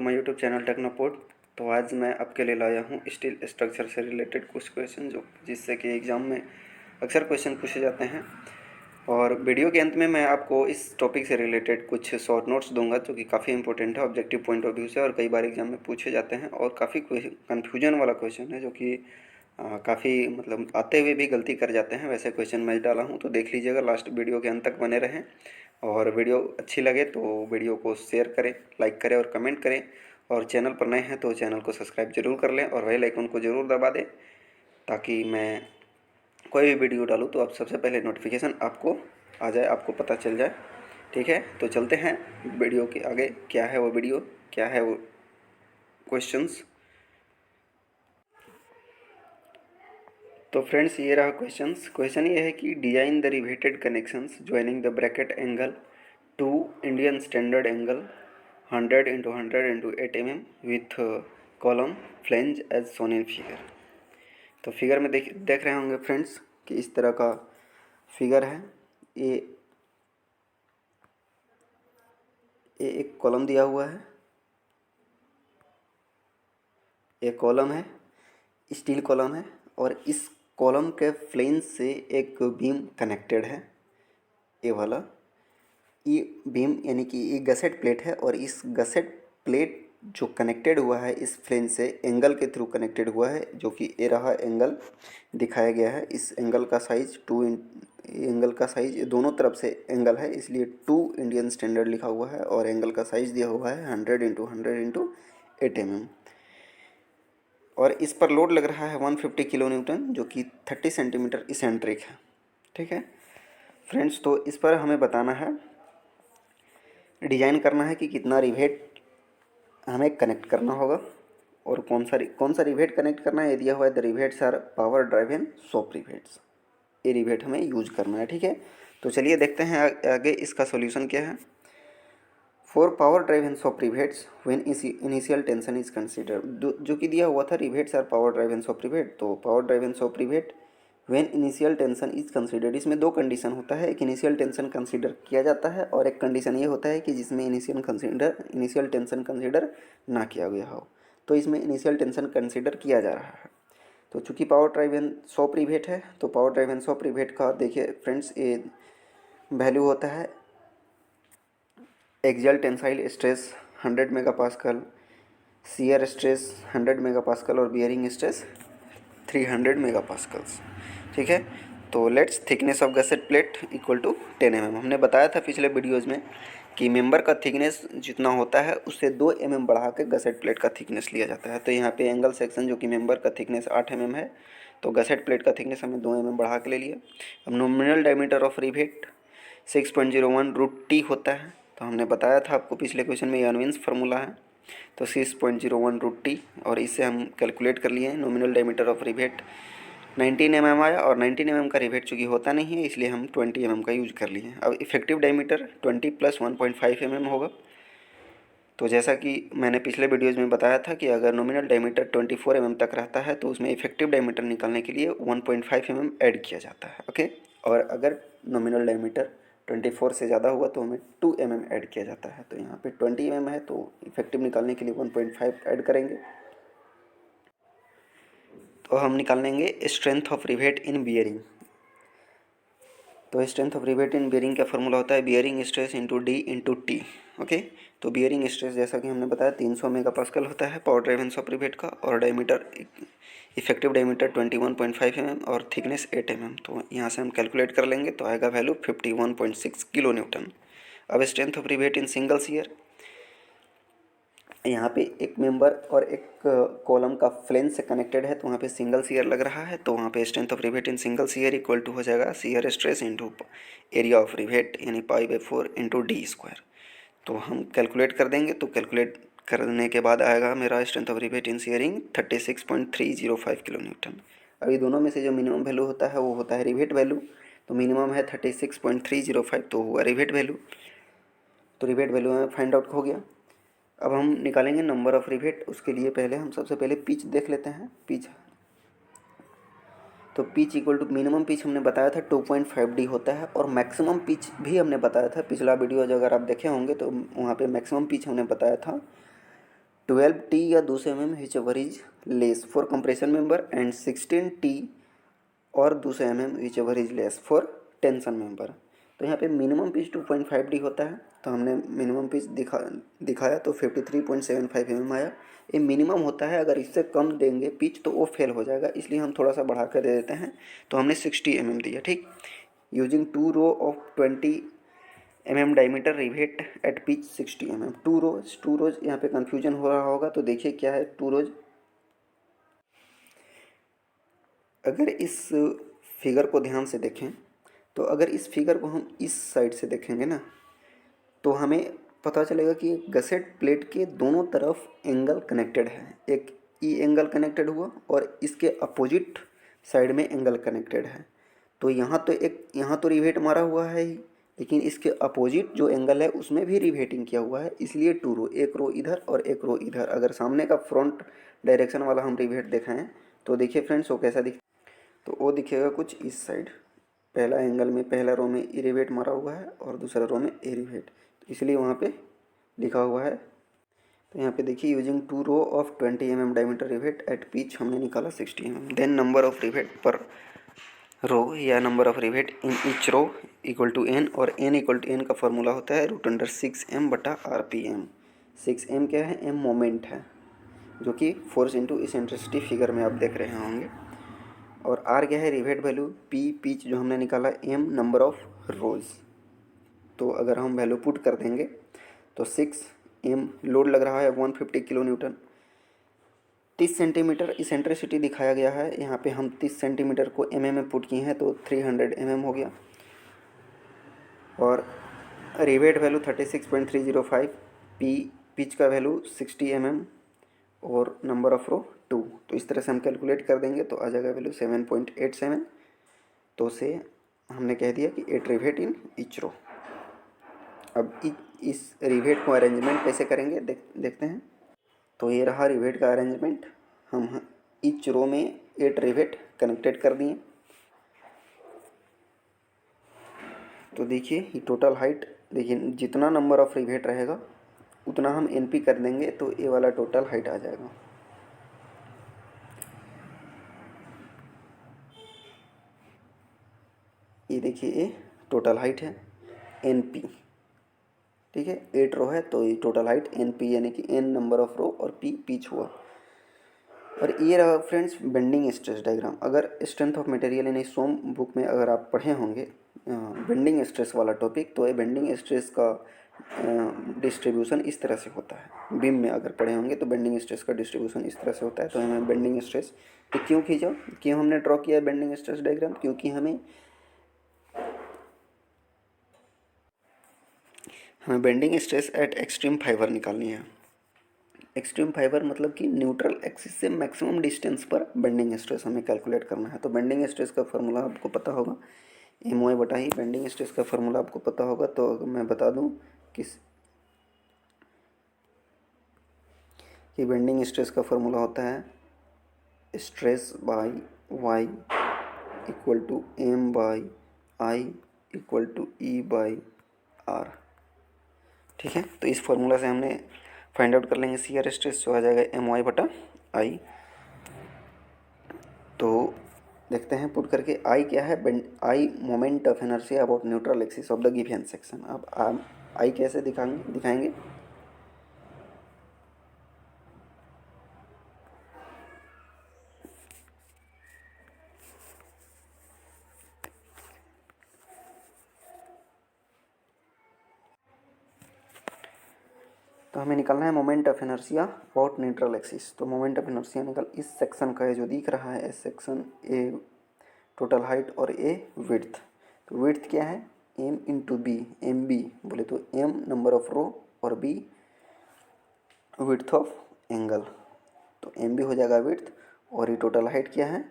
My YouTube channel टेक्नोपोड। तो आज मैं आपके लिए लाया हूँ स्टील स्ट्रक्चर से रिलेटेड कुछ क्वेश्चन जिससे कि एग्ज़ाम में अक्सर क्वेश्चन पूछे जाते हैं। और वीडियो के अंत में मैं आपको इस टॉपिक से रिलेटेड कुछ शॉर्ट नोट्स दूंगा जो कि काफ़ी इंपॉर्टेंट है ऑब्जेक्टिव पॉइंट ऑफ व्यू से, और कई बार एग्जाम में पूछे जाते हैं और काफ़ी कन्फ्यूजन वाला क्वेश्चन है जो कि काफ़ी मतलब आते हुए भी गलती कर जाते हैं। वैसे क्वेश्चन मैं डाला हूँ तो देख लीजिएगा, लास्ट वीडियो के अंत तक बने रहें। और वीडियो अच्छी लगे तो वीडियो को शेयर करें, लाइक करें और कमेंट करें। और चैनल पर नए हैं तो चैनल को सब्सक्राइब जरूर कर लें और बेल आइकन को ज़रूर दबा दें ताकि मैं कोई भी वीडियो डालूँ तो आप सबसे पहले नोटिफिकेशन आपको आ जाए, आपको पता चल जाए। ठीक है, तो चलते हैं वीडियो के आगे। क्या है वो वीडियो, क्या है वो क्वेश्चंस। तो फ्रेंड्स ये रहा क्वेश्चन ये है कि design the riveted connections joining the bracket angle to Indian standard angle 100 × 100 × 8 mm with column flange as shown in figure. तो फिगर में देख रहे होंगे फ्रेंड्स कि इस तरह का फिगर है। ये एक कॉलम दिया हुआ है, एक कॉलम है, स्टील कॉलम है, और इस कॉलम के फ्लेंज से एक बीम कनेक्टेड है। ये वाला ये बीम यानी कि ये गसेट प्लेट है, और इस गसेट प्लेट जो कनेक्टेड हुआ है इस फ्लेंज से एंगल के थ्रू कनेक्टेड हुआ है, जो कि ये रहा एंगल दिखाया गया है। इस एंगल का साइज एंगल का साइज दोनों तरफ से एंगल है, इसलिए 2 इंडियन स्टैंडर्ड लिखा हुआ है, और एंगल का साइज दिया हुआ है 100 × 100 × 8 mm। और इस पर लोड लग रहा है 150 किलो न्यूटन, जो कि 30 सेंटीमीटर इसेंट्रिक है। ठीक है फ्रेंड्स, तो इस पर हमें बताना है, डिजाइन करना है कि कितना रिवेट हमें कनेक्ट करना होगा और कौन सा रिवेट कनेक्ट करना है। ये दिया हुआ है the rivets are power driven shop rivets. ये रिवेट हमें यूज करना है। ठीक है, तो चलिए देखते हैं आगे इसका सॉल्यूशन क्या है। For power driven shop rivets when initial tension is consider, जो कि दिया हुआ था rivets are power driven shop rivet. तो power driven shop rivet when initial tension is considered, इसमें दो कंडीशन होता है। एक इनिशियल टेंशन कंसीडर किया जाता है और एक कंडीशन ये होता है कि जिसमें इनिशियल टेंशन कंसीडर ना किया गया हो। तो इसमें इनिशियल टेंशन कंसीडर किया जा रहा है। तो चूँकि पावर ड्राइवन सॉप रिवेट है तो पावर ड्राइवन सॉप रिवेट का देखिए फ्रेंड्स, ये वैल्यू होता है axial tensile stress 100 megapascal, shear stress 100 megapascal और बियरिंग स्ट्रेस 300 मेगापास्कल्स। ठीक है, तो let's thickness of gusset plate equal to 10 mm। हमने बताया था पिछले वीडियोज़ में कि मेंबर का थिकनेस जितना होता है उससे 2 mm बढ़ा के गसेट प्लेट का थिकनेस लिया जाता है। तो यहाँ पे एंगल सेक्शन जो कि मेंबर का थिकनेस 8 mm है, तो गसेट प्लेट का थिकनेस हमने 2 mm बढ़ा के ले लिया। अब nominal diameter of rivet 6.01 √t होता है। तो हमने बताया था आपको पिछले क्वेश्चन में, ये अनविन्स फार्मूला है। तो 6.01 √t, और इससे हम कैलकुलेट कर लिए nominal diameter of rivet 19 mm आया, और 19 mm का रिवेट चूँकि होता नहीं है इसलिए हम 20 mm का यूज कर लिए। अब इफेक्टिव डायमीटर 20 + 1.5 mm होगा। तो जैसा कि मैंने पिछले वीडियोज़ में बताया था कि अगर नॉमिनल डायमीटर 24 mm तक रहता है तो उसमें इफेक्टिव डायमीटर निकालने के लिए 1.5 mm ऐड किया जाता है। ओके, और अगर नॉमिनल डायमीटर 24 से ज़्यादा हुआ तो हमें 2 mm ऐड किया जाता है। तो यहाँ पे 20 mm है तो इफेक्टिव निकालने के लिए 1.5 ऐड करेंगे। तो हम निकाल लेंगे strength of rivet in bearing. तो strength of rivet in bearing का फॉर्मूला होता है bearing stress into D into T. Okay, तो बियरिंग स्ट्रेस जैसा कि हमने बताया 300 मेगापास्कल होता है पावर ड्राइवन सॉप रिवेट का, और डायमीटर इफेक्टिव डायमीटर 21.5 mm और थिकनेस 8 mm। तो यहाँ से हम कैलकुलेट कर लेंगे तो आएगा वैल्यू 51.6 किलो न्यूटन। अब strength of rivet in single shear, यहाँ पे एक मेंबर और एक कॉलम का फ्लेंज से कनेक्टेड है तो वहाँ पे सिंगल शियर लग रहा है। तो वहाँ पे strength of rivet in single shear equal to हो जाएगा shear stress into area of rivet यानी π/4 इंटू d²। तो हम कैलकुलेट कर देंगे, तो कैलकुलेट करने के बाद आएगा मेरा strength of rivet in shearing 36.305 kilo Newton. अभी दोनों में से जो मिनिमम वैल्यू होता है वो होता है रिवेट वैल्यू। तो मिनिमम है 36.305, तो हुआ रिवेट वैल्यू। तो रिवेट वैल्यू हमें फाइंड आउट हो गया। अब हम निकालेंगे नंबर ऑफ रिवेट। उसके लिए पहले हम सबसे पहले पिच देख लेते हैं। पिच, तो pitch equal to minimum pitch हमने बताया था 2.5D होता है, और मैक्सिमम पिच भी हमने बताया था। पिछला वीडियो अगर आप देखे होंगे तो वहाँ पे मैक्सिमम पिच हमने बताया था 12T या 200 mm which ever is less for compression member and 16T और 200 mm which ever is less for tension member. तो यहाँ पे मिनिमम पिच 2.5D होता है, तो हमने मिनिमम पिच दिखाया तो 53.75 mm आया। ये मिनिमम होता है, अगर इससे कम देंगे पिच तो वो फेल हो जाएगा, इसलिए हम थोड़ा सा बढ़ा कर दे देते हैं, तो हमने 60 mm दिया। ठीक, using 2 row of 20 mm diameter rivet at pitch 60 mm। 2 rows यहाँ पे कन्फ्यूजन हो रहा होगा, तो देखिए क्या है 2 रोज। अगर इस फिगर को ध्यान से देखें, तो अगर इस फिगर को हम इस साइड से देखेंगे ना, तो हमें पता चलेगा कि गसेट प्लेट के दोनों तरफ एंगल कनेक्टेड है। एक ई एंगल कनेक्टेड हुआ और इसके अपोजिट साइड में एंगल कनेक्टेड है। तो यहाँ तो रिवेट मारा हुआ है ही, लेकिन इसके अपोजिट जो एंगल है उसमें भी रिवेटिंग किया हुआ है, इसलिए 2 रो, एक रो इधर और एक रो इधर। अगर सामने का फ्रंट डायरेक्शन वाला हम रिवेट दिखाएं तो देखिए फ्रेंड्स वो कैसा दिख, तो वो दिखेगा कुछ इस साइड। पहला एंगल में पहला रो में ई रिवेट मारा हुआ है और दूसरा रो में ए रिवेट, तो इसलिए वहाँ पे लिखा हुआ है। तो यहाँ पे देखिए using 2 row of 20 mm diameter rivet at pitch हमने निकाला 60 mm। Then number of rivet per row या number of rivet in each row equal to N, और एन इक्वल टू एन का फॉर्मूला होता है √6m/rpm। 6m क्या है, m moment है, जो कि फोर्स इंटू इसेंट्रिसिटी फिगर में आप देख रहे होंगे। और r क्या है, रिवेट वैल्यू, p पिच जो हमने निकाला, m नंबर ऑफ रोज। तो अगर हम वैल्यू पुट कर देंगे तो 6m लोड लग रहा है 150 किलो न्यूटन, 30 सेंटीमीटर इसेंट्रिसिटी दिखाया गया है। यहाँ पे हम 30 सेंटीमीटर को mm में पुट किए हैं तो 300 mm हो गया। और रिवेट वैल्यू 36.305, पी पिच का वैल्यू 60 mm और नंबर ऑफ रो 2। तो इस तरह से हम कैलकुलेट कर देंगे तो आ जाएगा वैल्यू 7.87। तो से हमने कह दिया कि 8 रिवेट इन ईच रो। अब इस रिवेट को अरेंजमेंट कैसे करेंगे देखते हैं। तो ये रहा रिवेट का अरेंजमेंट, हम ईच रो में 8 रिवेट कनेक्टेड कर दिए। तो देखिए ये टोटल हाइट, देखिए जितना नंबर ऑफ रिवेट रहेगा उतना हम एनपी कर देंगे, तो ये वाला टोटल हाइट आ जाएगा। ये देखिए ये टोटल हाइट है एनपी, ठीक है, 8 रो है तो ये टोटल हाइट एनपी, यानी कि एन नंबर ऑफ रो और पी पिच हुआ। और ये रहा फ्रेंड्स बेंडिंग स्ट्रेस डायग्राम। अगर स्ट्रेंथ ऑफ मटेरियल यानी सोम बुक में अगर आप पढ़े होंगे बेंडिंग स्ट्रेस वाला टॉपिक, तो ये बेंडिंग स्ट्रेस का डिस्ट्रीब्यूशन इस तरह से होता है। बीम में अगर पढ़े होंगे तो बेंडिंग स्ट्रेस का डिस्ट्रीब्यूशन इस तरह से होता है। तो हमें बेंडिंग स्ट्रेस क्यों खींचा, क्यों हमने ड्रॉ किया बेंडिंग स्ट्रेस डायग्राम, क्योंकि हमें bending stress eight extreme fibre निकालनी है। एक्सट्रीम फाइबर मतलब कि न्यूट्रल एक्सिस से मैक्सिमम डिस्टेंस पर बेंडिंग स्ट्रेस हमें कैलकुलेट करना है। तो बेंडिंग स्ट्रेस का फार्मूला आपको पता होगा, एम वाई बटा ही बेंडिंग स्ट्रेस का फार्मूला आपको पता होगा। तो मैं बता दूं कि बेंडिंग स्ट्रेस का फार्मूला होता है stress by Y equal to M by I equal to E by R. ठीक है, तो इस फार्मूला से हमने फाइंड आउट कर लेंगे सी आर स्ट्रेस, जो आ जाएगा एम वाई बटा आई। तो देखते हैं पुट करके, आई क्या है, I moment of inertia about neutral axis of the given section. अब आई कैसे दिखाएंगे तो हमें निकालना है moment of inertia about neutral axis. तो मोमेंट ऑफ इनर्शिया निकल इस सेक्शन का है जो दिख रहा है, इस सेक्शन ए टोटल हाइट और ए विड्थ। तो विड्थ क्या है, M into B, M B बोले तो एम नंबर ऑफ रो और बी विड्थ ऑफ एंगल। तो एम बी हो जाएगा विड्थ और ये टोटल हाइट क्या है,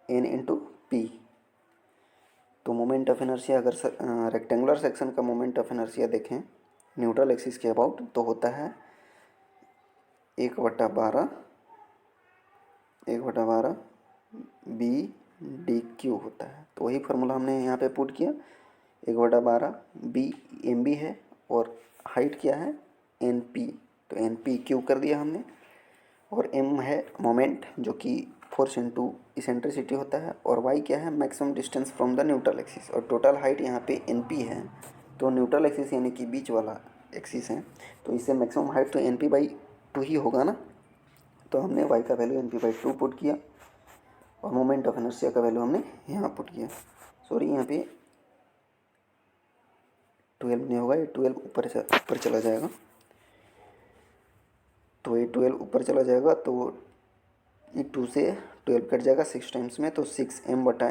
एन इंटू पी। तो मोमेंट ऑफ इनर्शिया अगर रेक्टेंगुलर सेक्शन का मोमेंट ऑफ इनर्शिया देखें न्यूट्रल एक्सिस के अबाउट, तो होता है 1/12 बी डी क्यू होता है। तो वही फार्मूला हमने यहाँ पे पुट किया, 1/12 बी एम बी है और हाइट क्या है एन पी। तो एन पी क्यू कर दिया हमने, और एम है मोमेंट जो कि फोर्स इंटू इसेंट्रिसिटी होता है, और वाई क्या है maximum distance from the neutral axis, और टोटल हाइट यहाँ पे एन पी है। तो न्यूट्रल एक्सिस यानी कि बीच वाला एक्सिस है, तो इससे मैक्सिमम हाइट तो एन पी बाई टू ही होगा ना। तो हमने वाई का value N P by two put किया, और मोमेंट ऑफ इनर्शिया का वैल्यू हमने यहाँ पुट किया। सॉरी यहाँ पे 12 नहीं होगा, ये 12 ऊपर चला जाएगा। तो ये 12 ऊपर चला जाएगा, तो ये 2 से 12 कट जाएगा 6 टाइम्स में, तो 6m बटा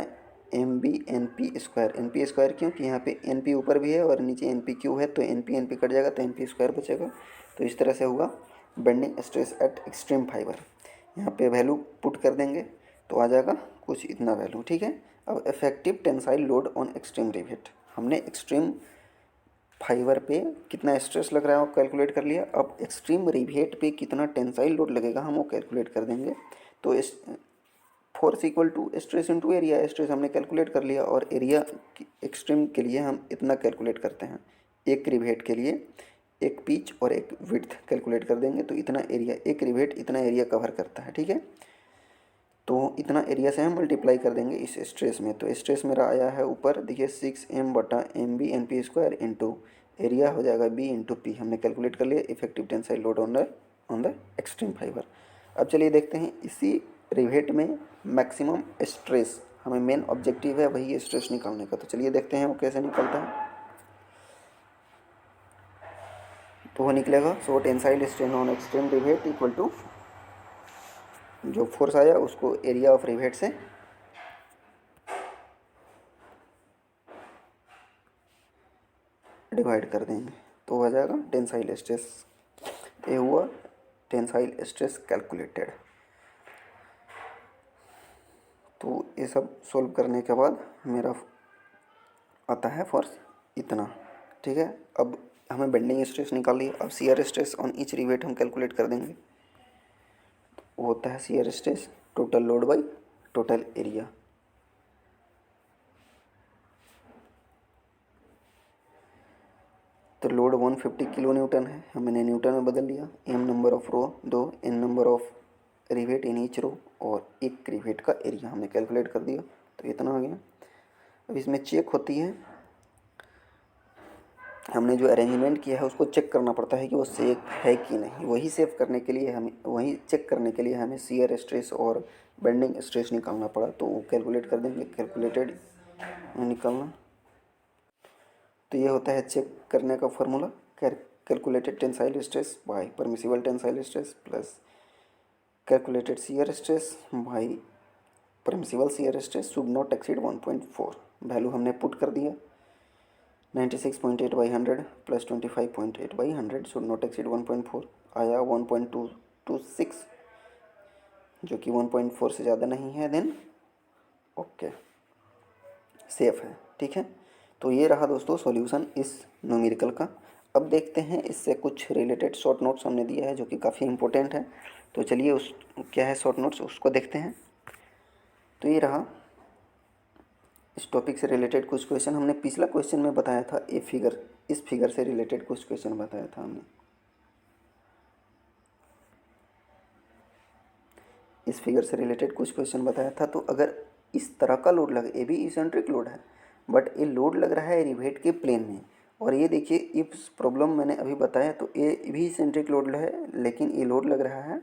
M B N P square क्यों कि यहाँ पे एन पी ऊपर भी है और नीचे एन पी क्यू है, तो एन पी कट जाएगा तो एन पी स्क्वायर बचेगा। तो इस तरह से होगा bending stress eight extreme fibre. यहाँ पे वैल्यू पुट कर देंगे तो आ जाएगा कुछ इतना वैल्यू, ठीक है। अब effective tensile load on extreme rivet, हमने एक्सट्रीम फाइबर पे कितना स्ट्रेस लग रहा है वो कैलकुलेट कर लिया। अब एक्सट्रीम रिवेट पे कितना टेंसाइल लोड लगेगा हम वो कैलकुलेट कर देंगे। तो इस force equal to stress into area, stress हमने कैलकुलेट कर लिया, और एरिया एक्सट्रीम के लिए हम इतना कैलकुलेट करते हैं, एक रिवेट के लिए एक पिच और एक विड्थ कैलकुलेट कर देंगे, तो इतना एरिया, एक रिवेट इतना एरिया कवर करता है, ठीक है। तो इतना एरिया से हम मल्टीप्लाई कर देंगे इस स्ट्रेस में। तो स्ट्रेस मेरा आया है ऊपर देखिए 6m बटा M B N P square into area हो जाएगा b इंटू पी, हमने कैलकुलेट कर लिया effective tensile load on the extreme fibre. अब चलिए देखते हैं इसी रिवेट में मैक्सिमम स्ट्रेस, हमें मेन ऑब्जेक्टिव है वही स्ट्रेस निकालने का। तो चलिए देखते हैं वो कैसे निकलता है। तो वो निकलेगा so tensile strain on extreme rivet equal to जो फोर्स आया उसको एरिया ऑफ रिवेट से डिवाइड कर देंगे, तो हो जाएगा टेंसाइल स्ट्रेस। ये हुआ टेंसाइल स्ट्रेस कैलकुलेटेड। तो ये सब सॉल्व करने के बाद मेरा आता है फोर्स इतना, ठीक है। अब हमें बेंडिंग स्ट्रेस निकाली, अब shear stress on each rivet हम कैलकुलेट कर देंगे। वो होता है shear stress total load by total area. तो लोड 150 किलो न्यूटन है, हमने न्यूटन में बदल लिया। M number of row 2, N number of rivet in each row, और एक रिवेट का एरिया हमने कैलकुलेट कर दिया, तो इतना आ गया। अब इसमें चेक होती है, हमने जो अरेंजमेंट किया है उसको चेक करना पड़ता है कि वो सेफ है कि नहीं। वही सेव करने के लिए हमें, वही चेक करने के लिए हमें शियर स्ट्रेस और बेंडिंग स्ट्रेस निकालना पड़ा, तो वो कैलकुलेट कर देंगे, कैलकुलेटेड निकालना। तो ये होता है चेक करने का formula, calculated tensile stress by permissible tensile stress plus calculated shear stress by permissible shear stress should not exceed 1.4। Value हमने पुट कर दिया 96.8/100 प्लस 25.8/100 शुड नॉट एक्सीड 1.4, आया 1.226 जो कि 1.4 से ज़्यादा नहीं है, देन ओके सेफ है, ठीक है। तो ये रहा दोस्तों सॉल्यूशन इस न्यूमेरिकल का। अब देखते हैं इससे कुछ रिलेटेड शॉर्ट नोट्स हमने दिया है जो कि काफ़ी इंपॉर्टेंट है। तो चलिए उस क्या है शॉर्ट नोट्स उसको देखते हैं। तो ये रहा इस टॉपिक से रिलेटेड कुछ क्वेश्चन, हमने पिछला क्वेश्चन में बताया था ये फिगर, इस फिगर से रिलेटेड कुछ क्वेश्चन बताया था हमने। इस फिगर से रिलेटेड कुछ क्वेश्चन बताया था। तो अगर इस तरह का लोड लगे, ये भी इसेंट्रिक लोड है बट ये लोड लग रहा है रिवेट के प्लेन में, और ये देखिए इस प्रॉब्लम मैंने अभी बताया तो ये भी इसेंट्रिक लोड है, लेकिन ये लोड लग रहा है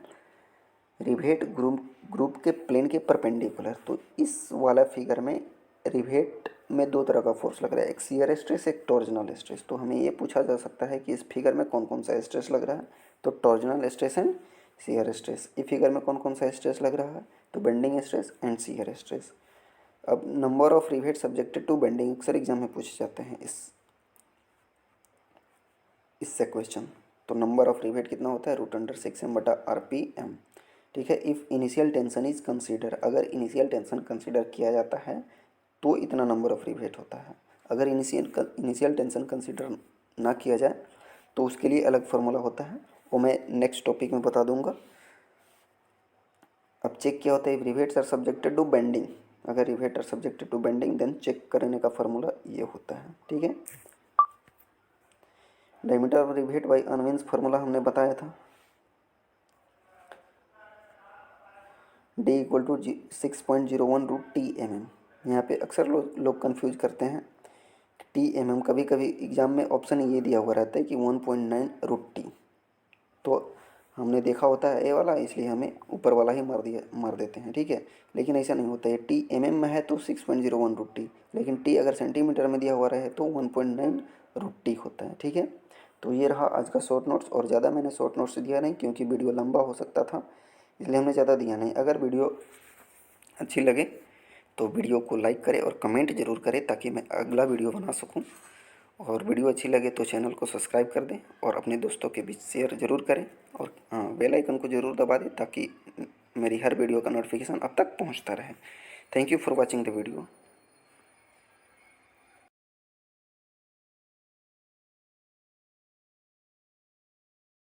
रिवेट ग्रुप के प्लेन के परपेंडिकुलर। तो इस वाला फिगर में रिवेट में दो तरह का फोर्स लग रहा है, एक शियर स्ट्रेस एक टॉर्जनल स्ट्रेस। तो हमें ये पूछा जा सकता है कि इस फिगर में कौन कौन सा स्ट्रेस लग रहा है, तो torsional stress and shear stress. इस फिगर में कौन कौन सा स्ट्रेस लग रहा है, तो bending stress and shear stress. अब number of rivet subjected to bending अक्सर एग्जाम में पूछे जाते हैं इससे क्वेश्चन। तो नंबर ऑफ रिवेट कितना होता है, √6m बटा RPM, ठीक है। If initial tension is consider, अगर इनिशियल टेंशन कंसीडर किया जाता है तो इतना नंबर ऑफ रिवेट होता है। अगर इनिशियल टेंशन कंसीडर ना किया जाए तो उसके लिए अलग फार्मूला होता है, वो मैं नेक्स्ट टॉपिक में बता दूंगा। अब चेक क्या होता है, rivets are subjected to bending, अगर rivet are subjected to bending then check करने का फार्मूला ये होता है, ठीक है। Diameter of rivet by Unwin's formula हमने बताया था, D equal to 6.01√T mm। यहाँ पे अक्सर लोग कंफ्यूज करते हैं T mm। कभी कभी एग्ज़ाम में ऑप्शन ये दिया हुआ रहता है कि 1.9√T, तो हमने देखा होता है ए वाला, इसलिए हमें ऊपर वाला ही मार देते हैं, ठीक है। लेकिन ऐसा नहीं होता है, T mm में है तो 6.01√T, लेकिन T अगर सेंटीमीटर में दिया हुआ रहे तो 1.9√T होता है, ठीक है। तो ये रहा आज का शॉर्ट नोट्स, और ज़्यादा मैंने शॉर्ट नोट्स दिया नहीं क्योंकि वीडियो लंबा हो सकता था, इसलिए हमने ज़्यादा दिया नहीं। अगर वीडियो अच्छी लगे तो वीडियो को लाइक करें और कमेंट ज़रूर करें ताकि मैं अगला वीडियो बना सकूं, और वीडियो अच्छी लगे तो चैनल को सब्सक्राइब कर दें और अपने दोस्तों के बीच शेयर ज़रूर करें, और हाँ, बेल आइकन को ज़रूर दबा दें ताकि मेरी हर वीडियो का नोटिफिकेशन अब तक पहुंचता रहे। Thank you for watching the video.